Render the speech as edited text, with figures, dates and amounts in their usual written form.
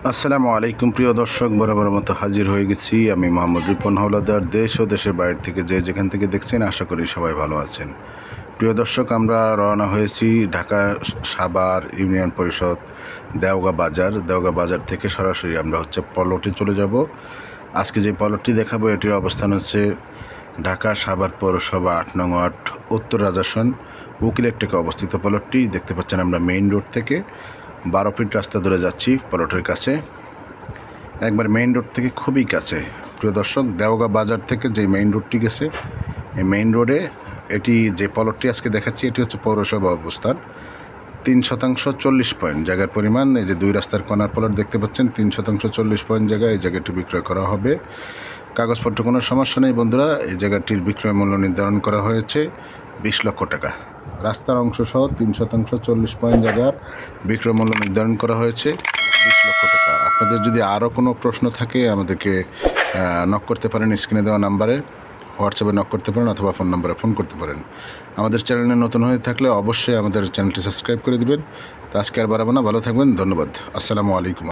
আসসালামু আলাইকুম প্রিয় দর্শক, বরাবর মতো হাজির হয়ে গেছি আমি মোহাম্মদ রিপন হাওলাদার। দেশ ও দেশের বাইরে থেকে যেখান থেকে দেখছেন, আশা করি সবাই ভালো আছেন। প্রিয় দর্শক, আমরা রওনা হয়েছি ঢাকা সাভার ইউনিয়ন পরিষদ দেওগাঁ বাজার থেকে সরাসরি আমরা পলটে চলে যাব। আজকে যে পলটটি দেখাবো এটির অবস্থান হচ্ছে ঢাকা সাভার পৌরসভা ৮ নং ওয়ার্ড উত্তর রাজাসন উকিলের টেকে অবস্থিত। পলটটি দেখতে পাচ্ছেন আমরা মেইন রোড থেকে 12 ফিট রাস্তা ধরে যাচ্ছি পলটের কাছে, একবার মেইন রোড থেকে খুবই কাছে। প্রিয় দর্শক, দেওগাঁ বাজার থেকে যে মেইন রোডটি গেছে, এই মেইন রোডে এটি যে পলটটি আজকে দেখাচ্ছি এটি হচ্ছে পৌরসভা অবস্থান। 3% 40 পয়েন্ট জায়গার পরিমাণ। এই যে দুই রাস্তার কর্নার পলট দেখতে পাচ্ছেন, 3% 40 পয়েন্ট জায়গায় এই জায়গাটি বিক্রয় করা হবে। কাগজপত্র কোনো সমস্যা নেই বন্ধুরা। এই জায়গাটির বিক্রয় মূল্য নির্ধারণ করা হয়েছে 20 লক্ষ টাকা। রাস্তার অংশ সহ 3% 40 পয়েন্ট জায়গার বিক্রয় মূল্য নির্ধারণ করা হয়েছে 20 লক্ষ টাকা। আপনাদের যদি আরও কোনো প্রশ্ন থাকে আমাদেরকে নক করতে পারেন, স্ক্রিনে দেওয়া নাম্বারে হোয়াটসঅ্যাপে নক করতে পারেন অথবা ফোন নাম্বারে ফোন করতে পারেন। আমাদের চ্যানেলে নতুন হয়ে থাকলে অবশ্যই আমাদের চ্যানেলটি সাবস্ক্রাইব করে দিবেন। তো আজকে আর বাড়াবো না, ভালো থাকবেন, ধন্যবাদ, আসসালামু আলাইকুম।